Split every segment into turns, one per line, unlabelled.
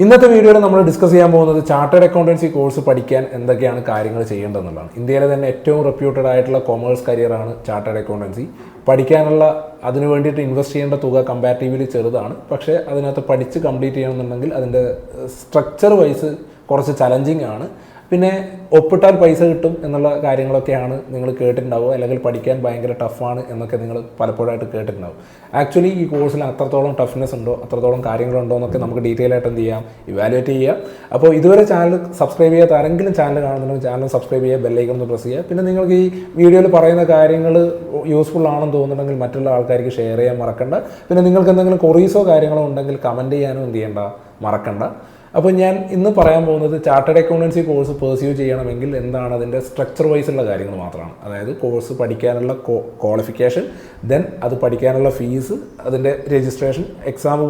ഇന്നത്തെ വീഡിയോയിൽ നമ്മൾ ഡിസ്കസ് ചെയ്യാൻ പോകുന്നത് ചാർട്ടേഡ് അക്കൗണ്ടൻസി കോഴ്സ് പഠിക്കാൻ എന്തൊക്കെയാണ് കാര്യങ്ങൾ ചെയ്യേണ്ടതെന്നുള്ളതാണ്. ഇന്ത്യയിലെ തന്നെ ഏറ്റവും റെപ്യൂട്ടഡ് ആയിട്ടുള്ള കൊമേഴ്സ് കരിയറാണ് ചാർട്ടേഡ് അക്കൗണ്ടൻസി. പഠിക്കാനുള്ള അതിന് വേണ്ടിയിട്ട് ഇൻവെസ്റ്റ് ചെയ്യേണ്ട തുക കമ്പാരിറ്റീവ്ലി ചെറുതാണ്. പക്ഷേ അതിനകത്ത് പഠിച്ച് കംപ്ലീറ്റ് ചെയ്യണമെന്നുണ്ടെങ്കിൽ അതിൻ്റെ സ്ട്രക്ചർ വൈസ് കുറച്ച് ചലഞ്ചിങ് ആണ്. പിന്നെ ഒപ്പിട്ടാൽ പൈസ കിട്ടും എന്നുള്ള കാര്യങ്ങളൊക്കെയാണ് നിങ്ങൾ കേട്ടിട്ടുണ്ടാവുക, അല്ലെങ്കിൽ പഠിക്കാൻ ഭയങ്കര ടഫാണ് എന്നൊക്കെ നിങ്ങൾ പലപ്പോഴായിട്ട് കേട്ടിട്ടുണ്ടാവും. ആക്ച്വലി ഈ കോഴ്സിൽ അത്രത്തോളം ടഫ്നെസ് ഉണ്ടോ, അത്രത്തോളം കാര്യങ്ങളുണ്ടോ എന്നൊക്കെ നമുക്ക് ഡീറ്റെയിൽ ആയിട്ട് എന്ത് ചെയ്യാം, ഇവാലുവേറ്റ് ചെയ്യാം. അപ്പോൾ ഇതുവരെ ചാനൽ സബ്സ്ക്രൈബ് ചെയ്യാത്ത ആരെങ്കിലും ചാനൽ കാണുന്നുണ്ടെങ്കിൽ ചാനൽ സബ്സ്ക്രൈബ് ചെയ്യുക, ബെല്ലൈക്കൺ ഒന്ന് പ്രസ് ചെയ്യുക. പിന്നെ നിങ്ങൾക്ക് ഈ വീഡിയോയിൽ പറയുന്ന കാര്യങ്ങൾ യൂസ്ഫുൾ ആണെന്ന് തോന്നുന്നുണ്ടെങ്കിൽ മറ്റുള്ള ആൾക്കാർക്ക് ഷെയർ ചെയ്യാൻ മറക്കണ്ട. പിന്നെ നിങ്ങൾക്ക് എന്തെങ്കിലും ക്വറീസോ കാര്യങ്ങളോ ഉണ്ടെങ്കിൽ കമൻറ്റ് ചെയ്യാനും എന്ത് ചെയ്യേണ്ട, മറക്കണ്ട. അപ്പോൾ ഞാൻ ഇന്ന് പറയാൻ പോകുന്നത് ചാർട്ടേഡ് അക്കൗണ്ടൻസി കോഴ്സ് പെർസ്യൂ ചെയ്യണമെങ്കിൽ എന്താണ് അതിൻ്റെ സ്ട്രക്ചർ വൈസുള്ള കാര്യങ്ങൾ മാത്രമാണ്. അതായത് കോഴ്സ് പഠിക്കാനുള്ള ക്വാളിഫിക്കേഷൻ, ദെൻ അത് പഠിക്കാനുള്ള ഫീസ്, അതിൻ്റെ രജിസ്ട്രേഷൻ, എക്സാം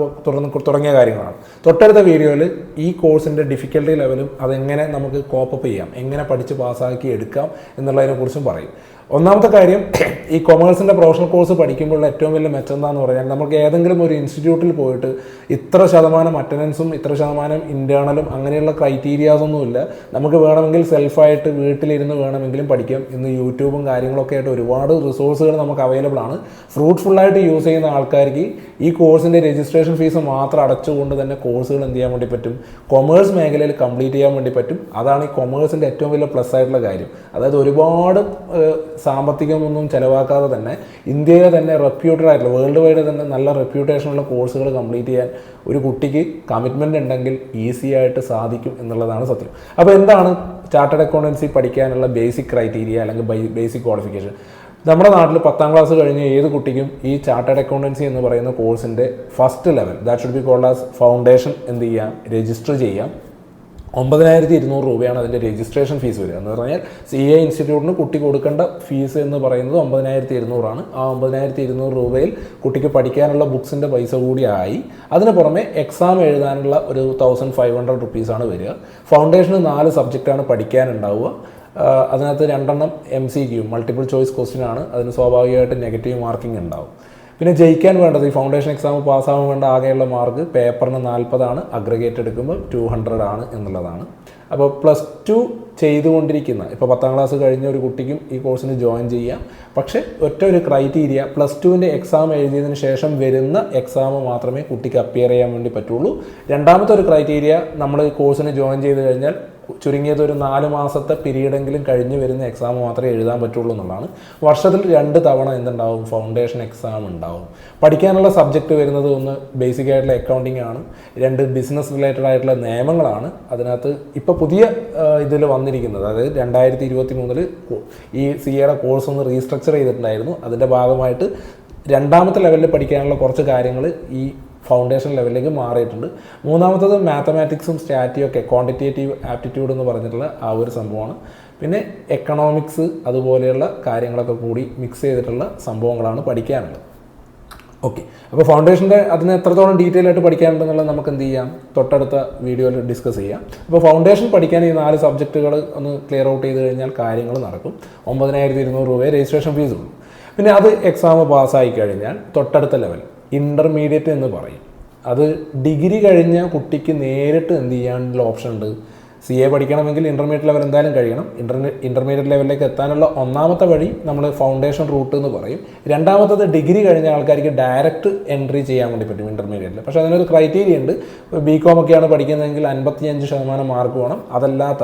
തുടങ്ങിയ കാര്യങ്ങളാണ്. തൊട്ടടുത്ത വീഡിയോയിൽ ഈ കോഴ്സിൻ്റെ ഡിഫിക്കൽട്ടി ലെവലും അതെങ്ങനെ നമുക്ക് കോപ്പപ്പ് ചെയ്യാം, എങ്ങനെ പഠിച്ച് പാസ്സാക്കി എടുക്കാം എന്നുള്ളതിനെക്കുറിച്ചും പറയും. ഒന്നാമത്തെ കാര്യം, ഈ കൊമേഴ്സിൻ്റെ പ്രൊഫഷണൽ കോഴ്സ് പഠിക്കുമ്പോഴുള്ള ഏറ്റവും വലിയ മെച്ചം എന്താണെന്ന് പറഞ്ഞാൽ, നമുക്ക് ഏതെങ്കിലും ഒരു ഇൻസ്റ്റിറ്റ്യൂട്ടിൽ പോയിട്ട് ഇത്ര ശതമാനം അറ്റൻഡൻസും ഇത്ര ശതമാനം ഇൻറ്റേർണലും അങ്ങനെയുള്ള ക്രൈറ്റീരിയാസൊന്നുമില്ല. നമുക്ക് വേണമെങ്കിൽ സെൽഫായിട്ട് വീട്ടിലിരുന്ന് വേണമെങ്കിലും പഠിക്കാം. ഇന്ന് യൂട്യൂബും കാര്യങ്ങളൊക്കെ ആയിട്ട് ഒരുപാട് റിസോഴ്സുകൾ നമുക്ക് അവൈലബിൾ ആണ്. ഫ്രൂട്ട്ഫുള്ളായിട്ട് യൂസ് ചെയ്യുന്ന ആൾക്കാർക്ക് ഈ കോഴ്സിൻ്റെ രജിസ്ട്രേഷൻ ഫീസ് മാത്രം അടച്ചുകൊണ്ട് തന്നെ കോഴ്സുകൾ എന്ത് ചെയ്യാൻ വേണ്ടി പറ്റും, കൊമേഴ്സ് മേഖലയിൽ കംപ്ലീറ്റ് ചെയ്യാൻ വേണ്ടി പറ്റും. അതാണ് ഈ കൊമേഴ്സിൻ്റെ ഏറ്റവും വലിയ പ്ലസ് ആയിട്ടുള്ള കാര്യം. അതായത് ഒരുപാട് സാമ്പത്തികമൊന്നും ചിലവാക്കാതെ തന്നെ ഇന്ത്യയിലെ തന്നെ റെപ്യൂട്ടഡ് ആയിട്ടുള്ള, വേൾഡ് വൈഡ് തന്നെ നല്ല റെപ്യൂട്ടേഷനുള്ള കോഴ്സുകൾ കംപ്ലീറ്റ് ചെയ്യാൻ ഒരു കുട്ടിക്ക് കമ്മിറ്റ്മെൻറ്റ് ഉണ്ടെങ്കിൽ ഈസി ആയിട്ട് സാധിക്കും എന്നുള്ളതാണ് സത്യം. അപ്പോൾ എന്താണ് ചാർട്ടേഡ് അക്കൗണ്ടൻസി പഠിക്കാനുള്ള ബേസിക് ക്രൈറ്റീരിയ അല്ലെങ്കിൽ ബേസിക് ക്വാളിഫിക്കേഷൻ? നമ്മുടെ നാട്ടിൽ 10ാം ക്ലാസ് കഴിഞ്ഞ് ഏത് കുട്ടിക്കും ഈ ചാർട്ടേഡ് അക്കൗണ്ടൻസി എന്ന് പറയുന്ന കോഴ്സിൻ്റെ first level, that should be called as foundation, എന്ത് ചെയ്യാം, രജിസ്റ്റർ ചെയ്യാം. 9200 രൂപയാണ് അതിൻ്റെ രജിസ്ട്രേഷൻ ഫീസ് വരിക. എന്ന് പറഞ്ഞാൽ CA ഇൻസ്റ്റിറ്റ്യൂട്ടിന് കുട്ടി കൊടുക്കേണ്ട ഫീസ് എന്ന് പറയുന്നത് 9200 ആണ്. ആ 9200 രൂപയിൽ കുട്ടിക്ക് പഠിക്കാനുള്ള ബുക്സിൻ്റെ പൈസ കൂടി ആയി. അതിന് പുറമെ എക്സാം എഴുതാനുള്ള ഒരു 1500 റുപ്പീസാണ് വരിക. ഫൗണ്ടേഷന് 4 സബ്ജക്റ്റാണ് പഠിക്കാനുണ്ടാവുക. അതിനകത്ത് 2 MCQ, മൾട്ടിപ്പിൾ ചോയ്സ് ക്വസ്റ്റ്യൻ ആണ്. അതിന് സ്വാഭാവികമായിട്ട് നെഗറ്റീവ് മാർക്കിംഗ് ഉണ്ടാവും. പിന്നെ ജയിക്കാൻ വേണ്ടത്, ഈ ഫൗണ്ടേഷൻ എക്സാം പാസ്സാവാൻ വേണ്ട ആകെയുള്ള മാർക്ക് പേപ്പറിന് 40 ആണ്, അഗ്രഗേറ്റ് എടുക്കുമ്പോൾ 200 ആണ് എന്നുള്ളതാണ്. അപ്പോൾ +2 ചെയ്തുകൊണ്ടിരിക്കുന്ന, ഇപ്പോൾ 10ാം ക്ലാസ് കഴിഞ്ഞ ഒരു കുട്ടിക്കും ഈ കോഴ്സിന് ജോയിൻ ചെയ്യാം. പക്ഷേ ഒറ്റ ഒരു ക്രൈറ്റീരിയ, +2ൻ്റെ എക്സാം എഴുതിയതിന് ശേഷം വരുന്ന എക്സാം മാത്രമേ കുട്ടിക്ക് അപ്പിയർ ചെയ്യാൻ വേണ്ടി പറ്റുള്ളൂ. രണ്ടാമത്തെ ഒരു ക്രൈറ്റീരിയ, നമ്മൾ ഈ കോഴ്സിന് ജോയിൻ ചെയ്ത് കഴിഞ്ഞാൽ ചുരുങ്ങിയത് ഒരു 4 മാസത്തെ പീരീഡെങ്കിലും കഴിഞ്ഞ് വരുന്ന എക്സാം മാത്രമേ എഴുതാൻ പറ്റുള്ളൂ എന്നുള്ളതാണ്. വർഷത്തിൽ 2 തവണ എന്തുണ്ടാവും, ഫൗണ്ടേഷൻ എക്സാം ഉണ്ടാവും. പഠിക്കാനുള്ള സബ്ജക്റ്റ് വരുന്നത് ഒന്ന് ബേസിക് ആയിട്ടുള്ള അക്കൗണ്ടിങ് ആണ്, 2 ബിസിനസ് റിലേറ്റഡ് ആയിട്ടുള്ള നിയമങ്ങളാണ്. അതിനകത്ത് ഇപ്പോൾ പുതിയ ഇതിൽ വന്നിരിക്കുന്നത്, അതായത് 2023 ഈ CAയുടെ കോഴ്സ് ഒന്ന് റീസ്ട്രക്ചർ ചെയ്തിട്ടുണ്ടായിരുന്നു. അതിൻ്റെ ഭാഗമായിട്ട് 2ാമത്തെ ലെവലിൽ പഠിക്കാനുള്ള കുറച്ച് കാര്യങ്ങൾ ഈ ഫൗണ്ടേഷൻ ലെവലിലേക്ക് മാറിയിട്ടുണ്ട്. 3ാമത്തത് മാത്തമാറ്റിക്സും സ്റ്റാറ്റിയും ഒക്കെ, ക്വാണ്ടിറ്റേറ്റീവ് ആപ്റ്റിറ്റ്യൂഡ് എന്ന് പറഞ്ഞിട്ടുള്ള ആ ഒരു സംഭവമാണ്. പിന്നെ എക്കണോമിക്സ് അതുപോലെയുള്ള കാര്യങ്ങളൊക്കെ കൂടി മിക്സ് ചെയ്തിട്ടുള്ള സംഭവങ്ങളാണ് പഠിക്കാനുള്ളത്. ഓക്കെ, അപ്പോൾ ഫൗണ്ടേഷൻ്റെ അതിന് എത്രത്തോളം ഡീറ്റെയിൽ ആയിട്ട് പഠിക്കാനുണ്ടെന്നുള്ളത് നമുക്ക് എന്ത് ചെയ്യാം, തൊട്ടടുത്ത വീഡിയോയിൽ ഡിസ്കസ് ചെയ്യാം. അപ്പോൾ ഫൗണ്ടേഷൻ പഠിക്കാൻ ഈ 4 സബ്ജക്റ്റുകൾ ഒന്ന് ക്ലിയർ ഔട്ട് ചെയ്ത് കഴിഞ്ഞാൽ കാര്യങ്ങൾ നടക്കും. 9200 രൂപയെ രജിസ്ട്രേഷൻ ഫീസ് ഉള്ളൂ. പിന്നെ അത് എക്സാം പാസ്സായി കഴിഞ്ഞാൽ തൊട്ടടുത്ത ലെവൽ ഇൻ്റർമീഡിയറ്റ് എന്ന് പറയും. അത് ഡിഗ്രി കഴിഞ്ഞ കുട്ടിക്ക് നേരിട്ട് എന്ത് ചെയ്യാനുള്ള ഓപ്ഷൻ ഉണ്ട്. CA പഠിക്കണമെങ്കിൽ ഇൻ്റർമീഡിയറ്റ് ലെവൽ എന്തായാലും കഴിയണം. ഇൻ്റർമീഡിയറ്റ് ലെവലിലേക്ക് എത്താനുള്ള 1ാമത്തെ വഴി നമ്മൾ ഫൗണ്ടേഷൻ റൂട്ട് എന്ന് പറയും. 2ാമത്തത് ഡിഗ്രി കഴിഞ്ഞ ആൾക്കാർക്ക് ഡയറക്റ്റ് എൻട്രി ചെയ്യാൻ വേണ്ടി പറ്റും ഇൻ്റർമീഡിയറ്റിൽ. പക്ഷേ അതിനൊരു ക്രൈറ്റീരിയ ഉണ്ട്. BCom ഒക്കെയാണ് പഠിക്കുന്നതെങ്കിൽ 55% മാർക്ക് വേണം. അതല്ലാത്ത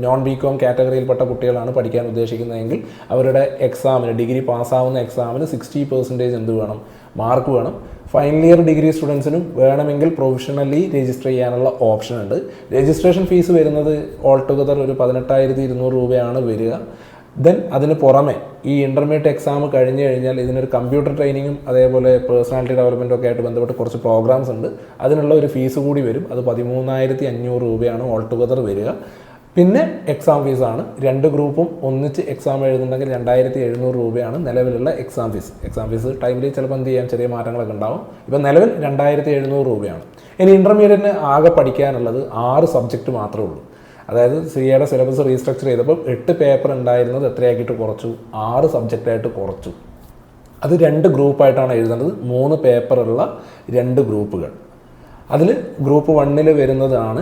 നോൺ BCom കാറ്റഗറിയിൽപ്പെട്ട കുട്ടികളാണ് പഠിക്കാൻ ഉദ്ദേശിക്കുന്നതെങ്കിൽ അവരുടെ എക്സാമിന്, ഡിഗ്രി പാസ്സാവുന്ന എക്സാമിന് 60% എന്ത് വേണം, മാർക്ക് വേണം. ഫൈനൽ ഇയർ ഡിഗ്രി സ്റ്റുഡൻസിനും വേണമെങ്കിൽ പ്രൊഫഷണലി രജിസ്റ്റർ ചെയ്യാനുള്ള ഓപ്ഷൻ ഉണ്ട്. രജിസ്ട്രേഷൻ ഫീസ് വരുന്നത് ഓൾ ടുഗദർ ഒരു 18,200 രൂപയാണ് വരിക. ദെൻ അതിന് പുറമെ ഈ ഇൻ്റർമീഡിയറ്റ് എക്സാം കഴിഞ്ഞ് കഴിഞ്ഞാൽ ഇതിനൊരു കമ്പ്യൂട്ടർ ട്രെയിനിങ്ങും അതേപോലെ പേഴ്സണാലിറ്റി ഡെവലപ്മെൻറ്റും ഒക്കെ ആയിട്ട് ബന്ധപ്പെട്ട് കുറച്ച് പ്രോഗ്രാംസ് ഉണ്ട്. അതിനുള്ള ഒരു ഫീസ് കൂടി വരും. അത് 13,500 രൂപയാണ് ഓൾ ടുഗദർ വരിക. പിന്നെ എക്സാം ഫീസാണ്. 2 ഗ്രൂപ്പും ഒന്നിച്ച് എക്സാം എഴുതുന്നുണ്ടെങ്കിൽ 2700 രൂപയാണ് നിലവിലുള്ള എക്സാം ഫീസ്. എക്സാം ഫീസ് ടൈമിൽ ചിലപ്പോൾ എന്ത് ചെയ്യാം, ചെറിയ മാറ്റങ്ങളൊക്കെ ഉണ്ടാവും. ഇപ്പം നിലവിൽ 2700 രൂപയാണ്. ഇനി ഇൻ്റർമീഡിയറ്റിന് ആകെ പഠിക്കാനുള്ളത് 6 സബ്ജക്റ്റ് മാത്രമേ ഉള്ളൂ. അതായത് CAയുടെ സിലബസ് റീസ്ട്രക്ചർ ചെയ്തപ്പോൾ 8 പേപ്പർ ഉണ്ടായിരുന്നത് എത്രയാക്കിയിട്ട് കുറച്ചു, 6 സബ്ജക്റ്റായിട്ട് കുറച്ചു. അത് 2 ഗ്രൂപ്പായിട്ടാണ് എഴുതുന്നത്. 3 പേപ്പറുള്ള 2 ഗ്രൂപ്പുകൾ. അതിൽ ഗ്രൂപ്പ് 1 വരുന്നതാണ്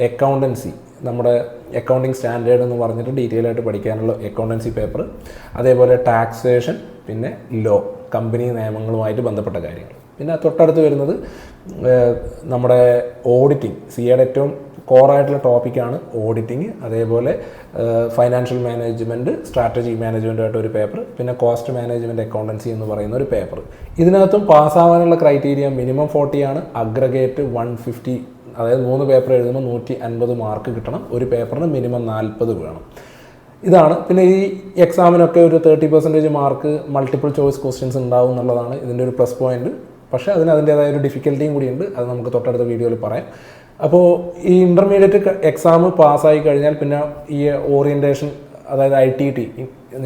അക്കൗണ്ടൻസി, നമ്മുടെ അക്കൗണ്ടിങ് സ്റ്റാൻഡേർഡ് എന്ന് പറഞ്ഞിട്ട് ഡീറ്റെയിൽ ആയിട്ട് പഠിക്കാനുള്ള അക്കൗണ്ടൻസി പേപ്പർ, അതേപോലെ ടാക്സേഷൻ, പിന്നെ ലോ, കമ്പനി നിയമങ്ങളുമായിട്ട് ബന്ധപ്പെട്ട കാര്യങ്ങൾ. പിന്നെ തൊട്ടടുത്ത് വരുന്നത് നമ്മുടെ ഓഡിറ്റിംഗ്, സിയുടെ ഏറ്റവും കോറായിട്ടുള്ള ടോപ്പിക്കാണ് ഓഡിറ്റിംഗ്. അതേപോലെ ഫൈനാൻഷ്യൽ മാനേജ്മെൻറ്റ്, സ്ട്രാറ്റജിക് മാനേജ്മെൻറ്റുമായിട്ട് ഒരു പേപ്പർ, പിന്നെ കോസ്റ്റ് മാനേജ്മെൻറ്റ് അക്കൗണ്ടൻസി എന്ന് പറയുന്ന ഒരു പേപ്പർ. ഇതിനകത്തും പാസ്സാവാനുള്ള ക്രൈറ്റീരിയ മിനിമം 40 ആണ്, അഗ്രഗേറ്റ് 150, അതായത് 3 പേപ്പർ എഴുതുമ്പോൾ 150 മാർക്ക് കിട്ടണം, ഒരു പേപ്പറിന് മിനിമം 40 വേണം. ഇതാണ്. പിന്നെ ഈ എക്സാമിനൊക്കെ ഒരു 30% മാർക്ക് മൾട്ടിപ്പിൾ ചോയ്സ് ക്വസ്റ്റ്യൻസ് ഉണ്ടാവും എന്നുള്ളതാണ് ഇതിൻ്റെ ഒരു പ്ലസ് പോയിന്റ്. പക്ഷേ അതിൻ്റേതായ ഒരു ഡിഫിക്കൽറ്റിയും കൂടിയുണ്ട്, അത് നമുക്ക് തൊട്ടടുത്ത വീഡിയോയിൽ പറയാം. അപ്പോൾ ഈ ഇൻ്റർമീഡിയറ്റ് എക്സാം പാസ്സായി കഴിഞ്ഞാൽ പിന്നെ ഈ ഓറിയൻറ്റേഷൻ, അതായത് ITT,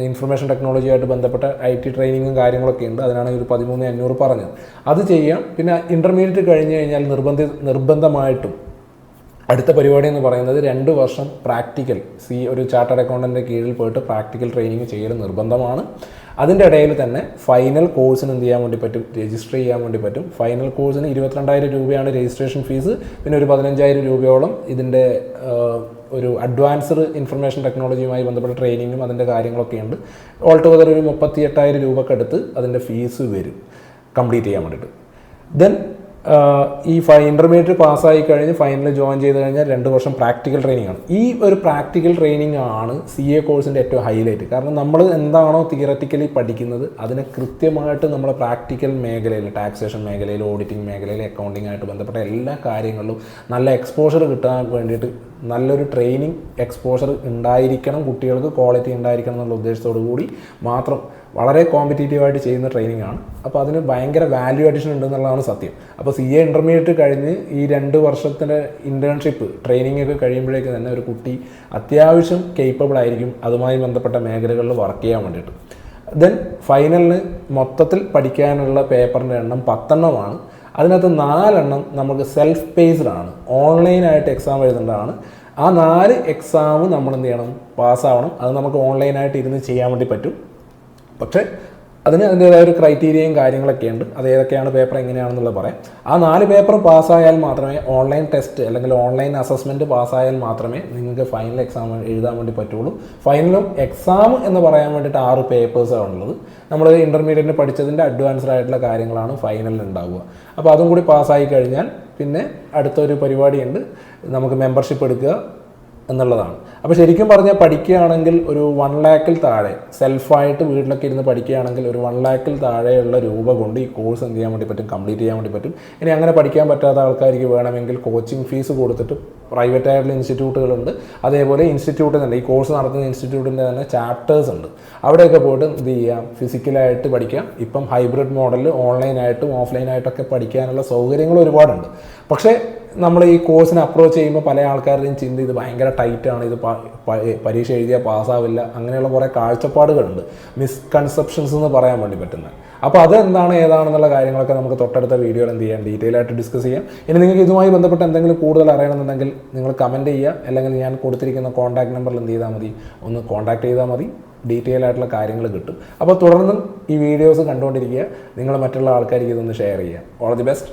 ഇൻഫർമേഷൻ ടെക്നോളജി ആയിട്ട് ബന്ധപ്പെട്ട IT ട്രെയിനിങ്ങും കാര്യങ്ങളൊക്കെ ഉണ്ട്. അതിനാണ് ഒരു 13,500 പറഞ്ഞത്. അത് ചെയ്യാം. പിന്നെ ഇൻ്റർമീഡിയറ്റ് കഴിഞ്ഞ് കഴിഞ്ഞാൽ നിർബന്ധമായിട്ടും അടുത്ത പരിപാടി എന്ന് പറയുന്നത് 2 വർഷം പ്രാക്ടിക്കൽ, ഒരു ചാർട്ടേഡ് അക്കൗണ്ടൻ്റെ കീഴിൽ പോയിട്ട് പ്രാക്ടിക്കൽ ട്രെയിനിങ് ചെയ്യൽ നിർബന്ധമാണ്. അതിൻ്റെ ഇടയിൽ തന്നെ ഫൈനൽ കോഴ്സിന് എന്ത് ചെയ്യാൻ വേണ്ടി പറ്റും, രജിസ്റ്റർ ചെയ്യാൻ വേണ്ടി പറ്റും. ഫൈനൽ കോഴ്സിന് 22,000 രൂപയാണ് രജിസ്ട്രേഷൻ ഫീസ്. പിന്നെ ഒരു 15,000 രൂപയോളം ഇതിൻ്റെ ഒരു അഡ്വാൻസ്ഡ് ഇൻഫർമേഷൻ ടെക്നോളജിയുമായി ബന്ധപ്പെട്ട ട്രെയിനിങ്ങും അതിൻ്റെ കാര്യങ്ങളൊക്കെ ഉണ്ട്. ഓൾ ടുഗദർ ഒരു 38,000 രൂപക്കടുത്ത് അതിൻ്റെ ഫീസ് വരും കംപ്ലീറ്റ് ചെയ്യാൻ വേണ്ടിയിട്ട്. ദെൻ ഈ ഇൻ്റർമീഡിയറ്റ് പാസ്സായി കഴിഞ്ഞ് ഫൈനൽ ജോയിൻ ചെയ്ത് കഴിഞ്ഞാൽ 2 വർഷം പ്രാക്ടിക്കൽ ട്രെയിനിങ് ആണ്. ഈ ഒരു പ്രാക്ടിക്കൽ ട്രെയിനിങ് ആണ് CA കോഴ്സിൻ്റെ ഏറ്റവും ഹൈലൈറ്റ്. കാരണം നമ്മൾ എന്താണോ തിയററ്റിക്കലി പഠിക്കുന്നത് അതിനെ കൃത്യമായിട്ട് നമ്മുടെ പ്രാക്ടിക്കൽ മേഖലയിൽ, ടാക്സേഷൻ മേഖലയിൽ, ഓഡിറ്റിംഗ് മേഖലയിൽ, അക്കൗണ്ടിങ് ആയിട്ട് ബന്ധപ്പെട്ട എല്ലാ കാര്യങ്ങളിലും നല്ല എക്സ്പോഷർ കിട്ടാൻ വേണ്ടിയിട്ട് നല്ലൊരു ട്രെയിനിങ് എക്സ്പോഷർ ഉണ്ടായിരിക്കണം, കുട്ടികൾക്ക് ക്വാളിറ്റി ഉണ്ടായിരിക്കണം എന്നുള്ള ഉദ്ദേശത്തോടു കൂടി മാത്രം വളരെ കോമ്പറ്റീറ്റീവായിട്ട് ചെയ്യുന്ന ട്രെയിനിങ് ആണ്. അപ്പോൾ അതിന് ഭയങ്കര വാല്യൂ അഡീഷൻ ഉണ്ടെന്നുള്ളതാണ് സത്യം. അപ്പോൾ CA ഇൻ്റർമീഡിയറ്റ് കഴിഞ്ഞ് ഈ 2 വർഷത്തിൻ്റെ ഇൻറ്റേൺഷിപ്പ് ട്രെയിനിങ് ഒക്കെ കഴിയുമ്പോഴേക്ക് തന്നെ ഒരു കുട്ടി അത്യാവശ്യം കേപ്പബിൾ ആയിരിക്കും അതുമായി ബന്ധപ്പെട്ട മേഖലകളിൽ വർക്ക് ചെയ്യാൻ വേണ്ടിയിട്ട്. ദെൻ ഫൈനലിന് മൊത്തത്തിൽ പഠിക്കാനുള്ള പേപ്പറിൻ്റെ എണ്ണം 10 അതിനകത്ത് 4 നമുക്ക് സെൽഫ് പേസ്ഡ് ആണ്, ഓൺലൈനായിട്ട് എക്സാം എഴുതേണ്ടതാണ്. ആ 4 എക്സാം നമ്മൾ എന്ത് ചെയ്യണം, പാസ്സാവണം. അത് നമുക്ക് ഓൺലൈനായിട്ട് ഇരുന്ന് ചെയ്യാൻ വേണ്ടി പറ്റും. പക്ഷേ അതിൻ്റേതായ ഒരു ക്രൈറ്റീരിയയും കാര്യങ്ങളൊക്കെ ഉണ്ട്. അത് ഏതൊക്കെയാണ്, പേപ്പർ എങ്ങനെയാണെന്നുള്ളത് പറയാം. ആ 4 പേപ്പർ പാസ്സായാൽ മാത്രമേ, ഓൺലൈൻ ടെസ്റ്റ് അല്ലെങ്കിൽ ഓൺലൈൻ അസസ്മെൻറ്റ് പാസ്സായാൽ മാത്രമേ നിങ്ങൾക്ക് ഫൈനൽ എക്സാം എഴുതാൻ വേണ്ടി പറ്റുള്ളൂ. ഫൈനലും എക്സാം എന്ന് പറയാൻ വേണ്ടിയിട്ട് 6 പേപ്പേഴ്സാണ് ഉള്ളത്. നമ്മൾ ഇൻ്റർമീഡിയറ്റിന് പഠിച്ചതിൻ്റെ അഡ്വാൻസ്ഡ് ആയിട്ടുള്ള കാര്യങ്ങളാണ് ഫൈനലിൽ ഉണ്ടാവുക. അപ്പോൾ അതും കൂടി പാസ്സായി കഴിഞ്ഞാൽ പിന്നെ അടുത്തൊരു പരിപാടിയുണ്ട്, നമുക്ക് മെമ്പർഷിപ്പ് എടുക്കുക എന്നുള്ളതാണ്. അപ്പോൾ ശരിക്കും പറഞ്ഞാൽ പഠിക്കുകയാണെങ്കിൽ ഒരു 1 lakhൽ താഴെ, സെൽഫായിട്ട് വീട്ടിലൊക്കെ ഇരുന്ന് പഠിക്കുകയാണെങ്കിൽ ഒരു 1 lakhൽ താഴെയുള്ള രൂപ കൊണ്ട് ഈ കോഴ്സ് എന്ത് ചെയ്യാൻ വേണ്ടി പറ്റും, കംപ്ലീറ്റ് ചെയ്യാൻ വേണ്ടി പറ്റും. ഇനി അങ്ങനെ പഠിക്കാൻ പറ്റാത്ത ആൾക്കാർക്ക് വേണമെങ്കിൽ കോച്ചിങ് ഫീസ് കൊടുത്തിട്ട് പ്രൈവറ്റ് ആയിട്ടുള്ള ഇൻസ്റ്റിറ്റ്യൂട്ടുകളുണ്ട്. അതേപോലെ ഇൻസ്റ്റിറ്റ്യൂട്ടിൽ തന്നെ ഈ കോഴ്സ് നടത്തുന്ന ഇൻസ്റ്റിറ്റ്യൂട്ടിൻ്റെ തന്നെ ചാപ്റ്റേഴ്സ് ഉണ്ട്. അവിടെയൊക്കെ പോയിട്ട് എന്ത് ചെയ്യാം, ഫിസിക്കലായിട്ട് പഠിക്കാം. ഇപ്പം ഹൈബ്രിഡ് മോഡലിൽ ഓൺലൈനായിട്ടും ഓഫ്ലൈനായിട്ടൊക്കെ പഠിക്കാനുള്ള സൗകര്യങ്ങൾ ഒരുപാടുണ്ട്. പക്ഷേ നമ്മൾ ഈ കോഴ്സിനെ അപ്രോച്ച് ചെയ്യുമ്പോൾ പല ആൾക്കാരുടെയും ചിന്ത ഇത് ഭയങ്കര ടൈറ്റാണ്, ഇത് പരീക്ഷ എഴുതിയാൽ പാസ്സാവില്ല, അങ്ങനെയുള്ള കുറേ കാഴ്ചപ്പാടുകളുണ്ട്, മിസ്കൺസെപ്ഷൻസ് എന്ന് പറയാൻ വേണ്ടി പറ്റുന്നത്. അപ്പോൾ അതെന്താണ് ഏതാണെന്നുള്ള കാര്യങ്ങളൊക്കെ നമുക്ക് തൊട്ടടുത്ത വീഡിയോയിൽ എന്ത് ചെയ്യാം, ഡീറ്റെയിൽ ആയിട്ട് ഡിസ്കസ് ചെയ്യാം. ഇനി നിങ്ങൾക്ക് ഇതുമായി ബന്ധപ്പെട്ട് എന്തെങ്കിലും കൂടുതൽ അറിയണമെന്നുണ്ടെങ്കിൽ നിങ്ങൾ കമൻറ്റ് ചെയ്യുക, അല്ലെങ്കിൽ ഞാൻ കൊടുത്തിരിക്കുന്ന കോൺടാക്ട് നമ്പറിൽ എന്ത് ചെയ്താൽ മതി, ഒന്ന് കോൺടാക്ട് ചെയ്താൽ മതി. ഡീറ്റെയിൽ ആയിട്ടുള്ള കാര്യങ്ങൾ കിട്ടും. അപ്പോൾ തുടർന്നും ഈ വീഡിയോസ് കണ്ടുകൊണ്ടിരിക്കുക, നിങ്ങൾ മറ്റുള്ള ആൾക്കാർക്ക് ഇതൊന്ന് ഷെയർ ചെയ്യുക. All the best.